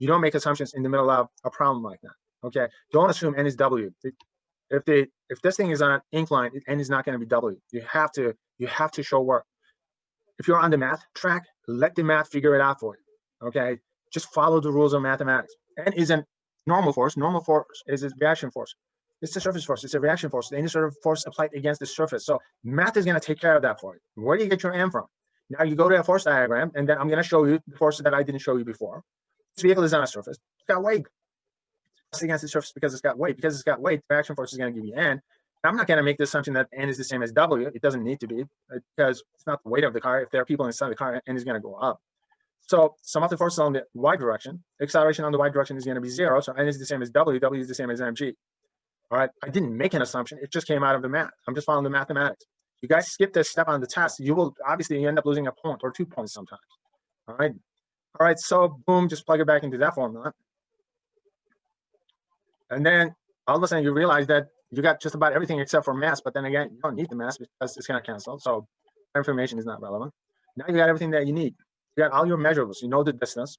You don't make assumptions in the middle of a problem like that. Okay, don't assume n is w. If this thing is on an incline, n is not going to be w. You have to show work. If you're on the math track, let the math figure it out for you. Okay, just follow the rules of mathematics. N is a normal force. Normal force is a reaction force. It's a surface force. It's a reaction force. Any sort of force applied against the surface. So math is going to take care of that for you. Where do you get your n from? Now you go to a force diagram, and then I'm going to show you the forces that I didn't show you before. This vehicle is on a surface. It's got weight. It's against the surface because it's got weight. Because it's got weight, the reaction force is going to give you n. I'm not going to make the assumption that n is the same as w. It doesn't need to be, because it's not the weight of the car. If there are people inside the car, n is going to go up. So sum of the forces on the y direction. Acceleration on the y direction is going to be 0. So n is the same as w. W is the same as mg. All right. I didn't make an assumption. It just came out of the math. I'm just following the mathematics. You guys skip this step on the test, you will obviously end up losing a point or 2 points sometimes. All right. All right. So boom, just plug it back into that formula. And then all of a sudden you realize that you got just about everything except for mass, but then again, you don't need the mass because it's going to cancel. So information is not relevant. Now you got everything that you need. You got all your measurables. You know the distance.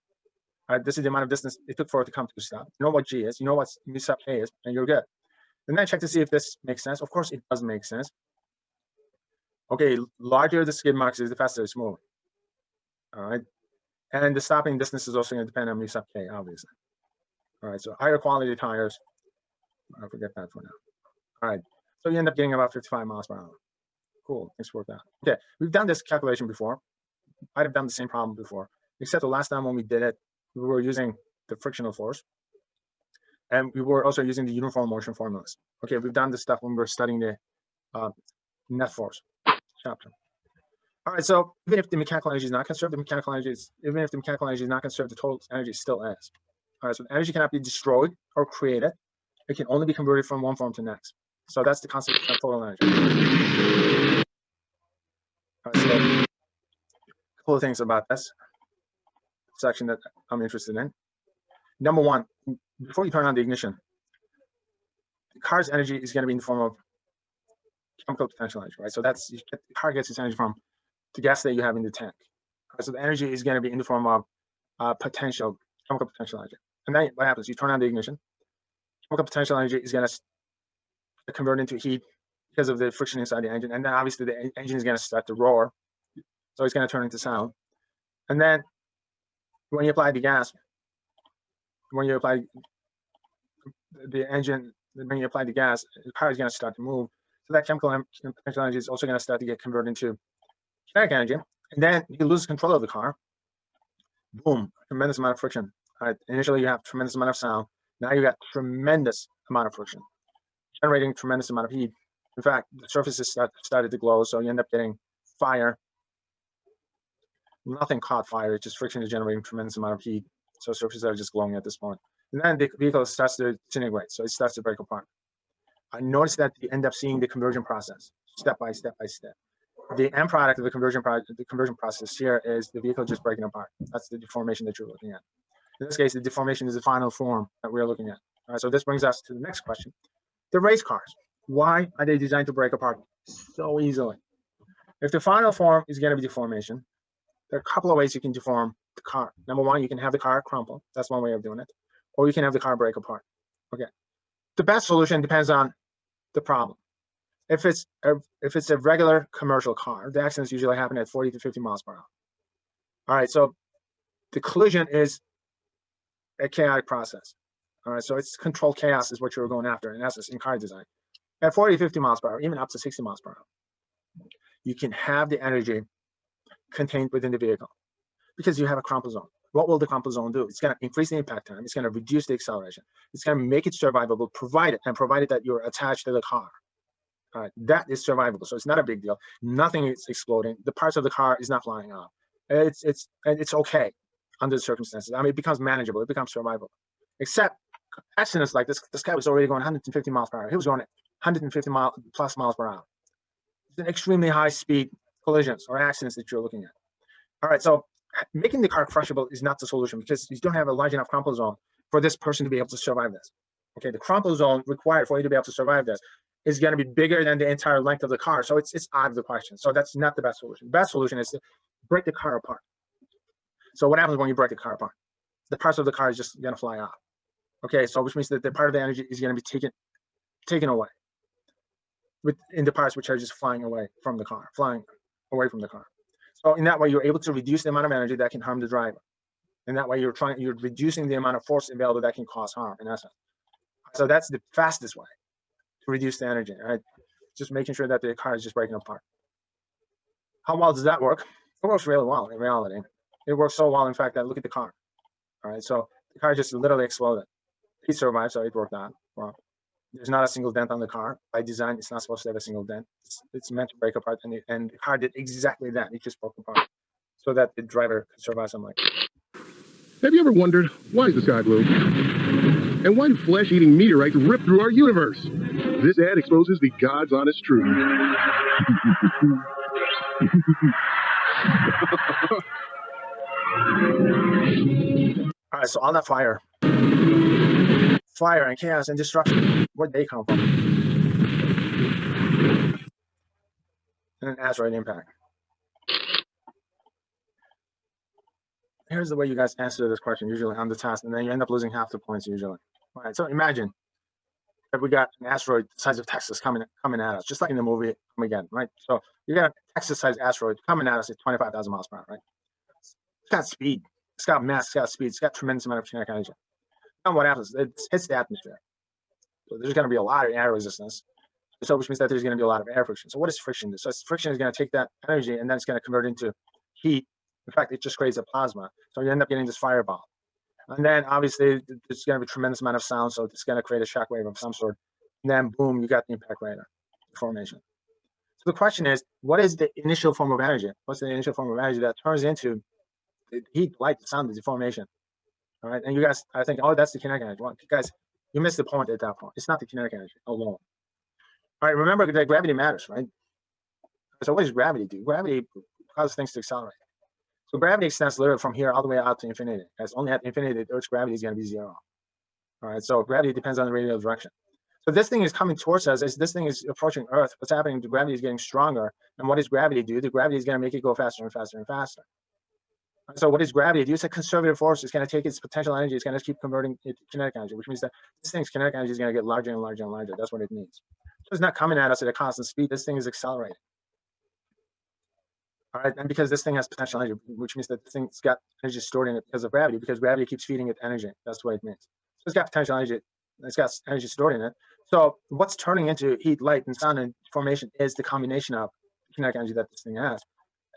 All right, this is the amount of distance it took for it to come to a stop. You know what g is. You know what mu sub k is, and you're good. And then check to see if this makes sense. Of course, it does make sense. Okay, larger the skid marks is, the faster it's moving. All right, and the stopping distance is also going to depend on mu sub k, obviously. All right, so higher quality tires. I'll forget that for now. All right, so you end up getting about 55 miles per hour. Cool, thanks for that. Okay, we've done this calculation before. I'd have done the same problem before, except the last time when we did it, we were using the frictional force, and we were also using the uniform motion formulas. Okay, we've done this stuff when we were studying the net force chapter. All right, so even if the mechanical energy is not conserved, the total energy still is. All right, so the energy cannot be destroyed or created. It can only be converted from one form to the next. So that's the concept of total energy. All right, so a couple of things about this section that I'm interested in. Number one, before you turn on the ignition, the car's energy is going to be in the form of chemical potential energy, right? So that's the car gets its energy from the gas that you have in the tank. Right, so the energy is going to be in the form of chemical potential energy. And then what happens? You turn on the ignition. Chemical potential energy is going to convert into heat because of the friction inside the engine, and then obviously the engine is going to start to roar, so it's going to turn into sound. And then when you apply the gas, when you apply the gas, the car is going to start to move. So that chemical potential energy is also going to start to get converted into kinetic energy, and then you lose control of the car. Boom! Tremendous amount of friction. All right. Initially, you have tremendous amount of sound. Now you got tremendous amount of friction, generating tremendous amount of heat. In fact, the surfaces started to glow, so you end up getting fire. Nothing caught fire; it's just friction is generating tremendous amount of heat. So surfaces are just glowing at this point. And then the vehicle starts to disintegrate, so it starts to break apart. I noticed that you end up seeing the conversion process, step by step by step. The end product of the conversion process here is the vehicle just breaking apart. That's the deformation that you're looking at. In this case, the deformation is the final form that we're looking at. All right, so this brings us to the next question. The race cars, why are they designed to break apart so easily? If the final form is going to be deformation, there are a couple of ways you can deform the car. Number one, you can have the car crumple. That's one way of doing it. Or you can have the car break apart. Okay. The best solution depends on the problem. If it's a regular commercial car, the accidents usually happen at 40 to 50 miles per hour. All right, so the collision is a chaotic process. All right, so it's controlled chaos is what you're going after in essence in car design. At 40 to 50 miles per hour, even up to 60 miles per hour, you can have the energy contained within the vehicle because you have a crumple zone. What will the crumple zone do? It's going to increase the impact time. It's going to reduce the acceleration. It's going to make it survivable, provided that you're attached to the car. All right, that is survivable. So it's not a big deal. Nothing is exploding. The parts of the car is not flying off. It's okay under the circumstances. I mean, it becomes manageable. It becomes survivable. Except accidents like this. This guy was already going 150 miles per hour. He was going at 150 plus miles per hour. It's an extremely high speed collisions or accidents that you're looking at. All right, so making the car crushable is not the solution because you don't have a large enough crumple zone for this person to be able to survive this. Okay, the crumple zone required for you to be able to survive this is going to be bigger than the entire length of the car. So it's out of the question. So that's not the best solution. The best solution is to break the car apart. So what happens when you break the car apart? the parts of the car is just going to fly off. Okay, so which means that the part of the energy is going to be taken away in the parts which are just flying away from the car, flying away from the car. So in that way, you're able to reduce the amount of energy that can harm the driver. In that way, you're reducing the amount of force available that can cause harm, in essence. So that's the fastest way to reduce the energy, right? Just making sure that the car is just breaking apart. How well does that work? It works really well in reality. It works so well, in fact, that look at the car. All right, so the car just literally exploded. He survived, so it worked out well. There's not a single dent on the car. By design, it's not supposed to have a single dent. It's meant to break apart, and the car did exactly that. It just broke apart so that the driver could survive something like that. Have you ever wondered, why is the sky blue? And why do flesh-eating meteorites rip through our universe? This ad exposes the God's honest truth. All right, so all that fire and chaos and destruction, where'd they come from? And an asteroid impact. Here's the way you guys answer this question usually on the test, and then you end up losing half the points usually. All right, so imagine that we got an asteroid the size of Texas coming at us, just like in the movie Armageddon, right? So you got a Texas-sized asteroid coming at us at 25,000 miles per hour, right? It's got speed, it's got mass, it's got speed, it's got tremendous amount of kinetic energy. And what happens? It hits the atmosphere. So there's going to be a lot of air resistance, so which means that there's going to be a lot of air friction. So what does friction do? So friction is going to take that energy and then it's going to convert it into heat. In fact, it just creates a plasma. So you end up getting this fireball. And then obviously there's going to be a tremendous amount of sound, so it's going to create a shock wave of some sort. And then boom, you got the impact radar formation. So the question is, what is the initial form of energy? What's the initial form of energy that turns into the heat, light, the sound, the deformation? All right, and you guys, I think, oh, that's the kinetic energy. Well, guys, you missed the point at that point. It's not the kinetic energy alone. All right, remember that gravity matters, right? So what does gravity do? Gravity causes things to accelerate. So gravity extends literally from here all the way out to infinity. As only at infinity, the Earth's gravity is going to be zero. All right, so gravity depends on the radial direction. So this thing is coming towards us. As this thing is approaching Earth, what's happening? The gravity is getting stronger. And what does gravity do? The gravity is going to make it go faster and faster and faster. So what does gravity do? It's a conservative force. It's going to take its potential energy. It's going to keep converting it to kinetic energy, which means that this thing's kinetic energy is going to get larger and larger and larger. That's what it means. So it's not coming at us at a constant speed. This thing is accelerating. All right, and because this thing has potential energy, which means that the thing's got energy stored in it because of gravity, because gravity keeps feeding it energy. That's what it means. So it's got potential energy. It's got energy stored in it. So what's turning into heat, light, and sound and formation is the combination of the kinetic energy that this thing has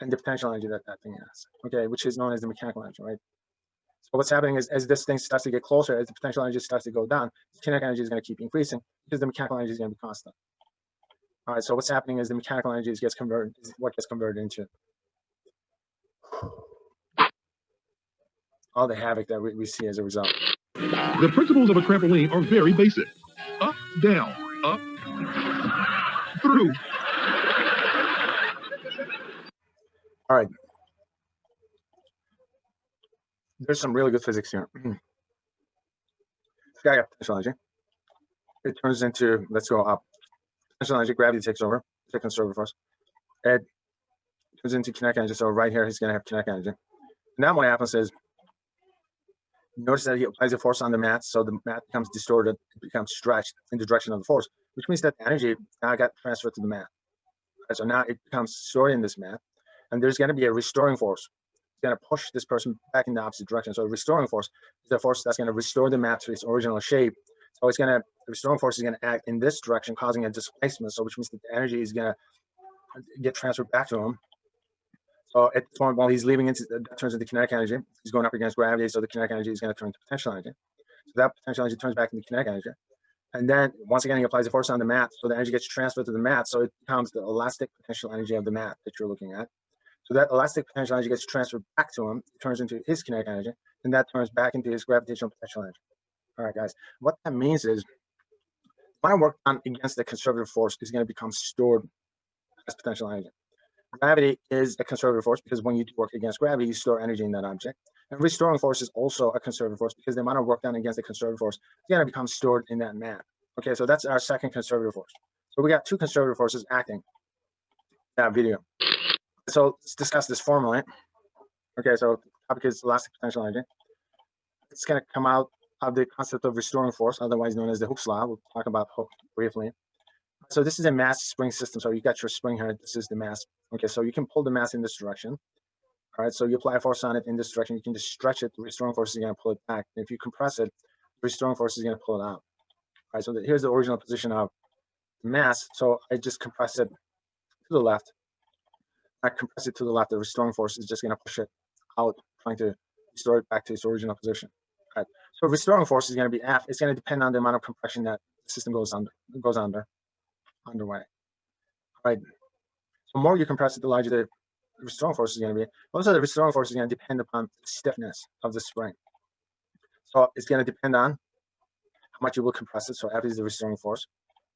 and the potential energy that that thing has, okay, which is known as the mechanical energy, right? So what's happening is as this thing starts to get closer, as the potential energy starts to go down, the kinetic energy is going to keep increasing because the mechanical energy is going to be constant. All right, so what's happening is the mechanical energy gets converted, is what gets converted into all the havoc that we see as a result. The principles of a trampoline are very basic. Up, down, up, through. All right. There's some really good physics here. This guy got potential energy. It turns into, let's go up. Potential energy, gravity takes over. It's a conservative force. It turns into kinetic energy. So right here, he's going to have kinetic energy. And now what happens is, notice that he applies a force on the mat, so the mat becomes distorted, it becomes stretched in the direction of the force, which means that the energy now got transferred to the mat. Right, so now it becomes stored in this mat, and there's going to be a restoring force. It's going to push this person back in the opposite direction. So a restoring force is the force that's going to restore the mat to its original shape. So it's going to, the restoring force is going to act in this direction, causing a displacement, so which means that the energy is going to get transferred back to him. So at this point, while he's leaving into, that turns into kinetic energy. He's going up against gravity, so the kinetic energy is going to turn into potential energy. So that potential energy turns back into kinetic energy. And then once again, he applies a force on the mat, so the energy gets transferred to the mat, so it becomes the elastic potential energy of the mat that you're looking at. So that elastic potential energy gets transferred back to him, it turns into his kinetic energy, and that turns back into his gravitational potential energy. All right, guys, what that means is when I work on against the conservative force is going to become stored as potential energy. Gravity is a conservative force because when you work against gravity, you store energy in that object. And restoring force is also a conservative force because the amount of work done against the conservative force is going to become stored in that mat. Okay, so that's our second conservative force. So we got two conservative forces acting in that video. So let's discuss this formally. Okay, so the topic is elastic potential energy. it's going to come out of the concept of restoring force, otherwise known as the Hooke's law. We'll talk about Hooke briefly. So this is a mass spring system. So you got your spring here. This is the mass. Okay, so you can pull the mass in this direction. All right, so you apply force on it in this direction. You can just stretch it. The restoring force is going to pull it back. And if you compress it, the restoring force is going to pull it out. All right, so here's the original position of the mass. So I just compress it to the left. I compress it to the left. The restoring force is just going to push it out, trying to restore it back to its original position. All right, so restoring force is going to be F. It's going to depend on the amount of compression that the system goes underway. All right, so the more you compress it, the larger the restoring force is going to be. Also, the restoring force is going to depend upon the stiffness of the spring. So it's going to depend on how much you will compress it. So F is the restoring force.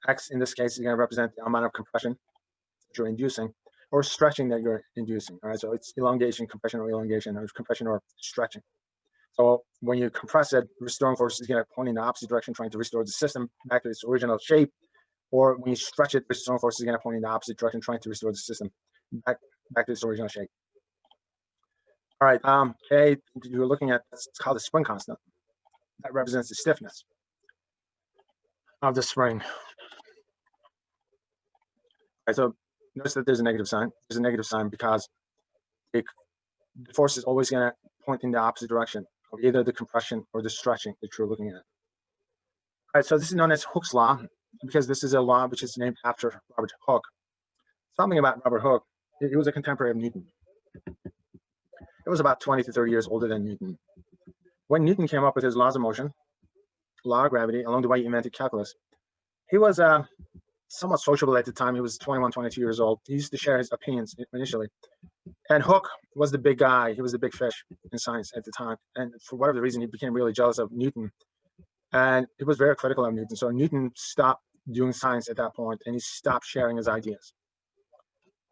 X in this case is going to represent the amount of compression that you're inducing or stretching that you're inducing. All right, so it's elongation, compression, or stretching. So when you compress it, restoring force is going to point in the opposite direction, trying to restore the system back to its original shape. Or when you stretch it, restoring force is going to point in the opposite direction, trying to restore the system back to its original shape. All right, okay, you're looking at, it's called the spring constant. That represents the stiffness of the spring. All right, so notice that there's a negative sign. There's a negative sign because the force is always going to point in the opposite direction of either the compression or the stretching that you're looking at. All right, so this is known as Hooke's law because this is a law which is named after Robert Hooke. Something about Robert Hooke, he was a contemporary of Newton. It was about 20 to 30 years older than Newton. When Newton came up with his laws of motion, law of gravity, along the way he invented calculus, he was somewhat sociable at the time. He was 21, 22 years old. He used to share his opinions initially. And Hooke was the big guy. He was the big fish in science at the time. And for whatever reason, he became really jealous of Newton. And he was very critical of Newton. So Newton stopped doing science at that point, and he stopped sharing his ideas.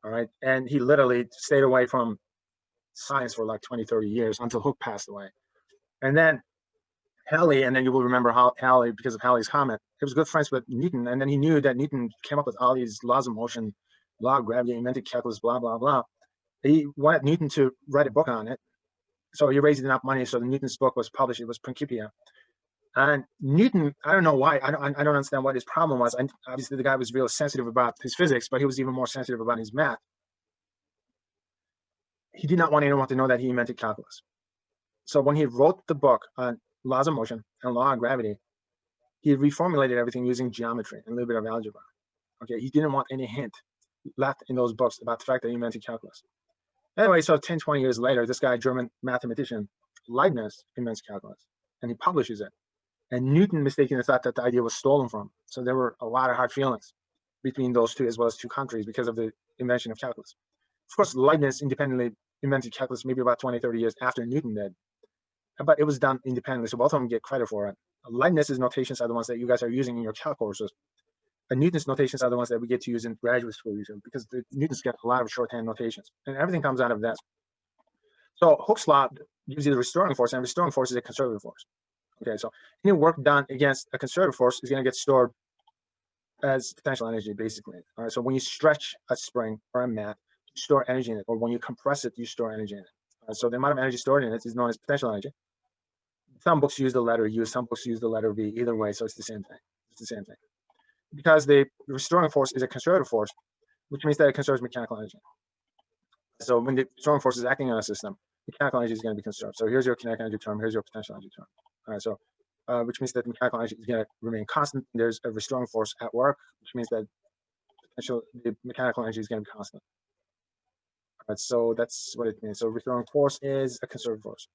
All right. And he literally stayed away from science for like 20, 30 years until Hooke passed away. And then Halley, and then you will remember Halley because of Halley's comet. He was good friends with Newton, and then he knew that Newton came up with all these laws of motion, law of gravity, invented calculus, blah, blah, blah. He wanted Newton to write a book on it. So he raised enough money so Newton's book was published. It was Principia. And Newton, I don't know why. I don't understand what his problem was. And obviously, the guy was real sensitive about his physics, but he was even more sensitive about his math. He did not want anyone to know that he invented calculus. So when he wrote the book on laws of motion and law of gravity, he reformulated everything using geometry and a little bit of algebra. Okay, he didn't want any hint left in those books about the fact that he invented calculus. Anyway, so 10, 20 years later, this guy, German mathematician Leibniz, invents calculus, and he publishes it. And Newton mistakenly thought that the idea was stolen from him. So there were a lot of hard feelings between those two, as well as two countries, because of the invention of calculus. Of course, Leibniz independently invented calculus maybe about 20, 30 years after Newton did. But it was done independently, so both of them get credit for it. Leibniz's notations are the ones that you guys are using in your calc courses. And Newton's notations are the ones that we get to use in graduate school usually, because Newton's got a lot of shorthand notations, and everything comes out of that. So Hooke's law gives you the restoring force, and restoring force is a conservative force. Okay, so any work done against a conservative force is going to get stored as potential energy, basically. All right, so when you stretch a spring or a mat, you store energy in it, or when you compress it, you store energy in it. All right, so the amount of energy stored in it is known as potential energy. Some books use the letter U, some books use the letter V. Either way, so it's the same thing. It's the same thing. Because the restoring force is a conservative force, which means that it conserves mechanical energy. So when the restoring force is acting on a system, mechanical energy is going to be conserved. So here's your kinetic energy term, here's your potential energy term. All right, so which means that the mechanical energy is going to remain constant. There's a restoring force at work, which means that the mechanical energy is going to be constant. All right, so that's what it means. So restoring force is a conservative force.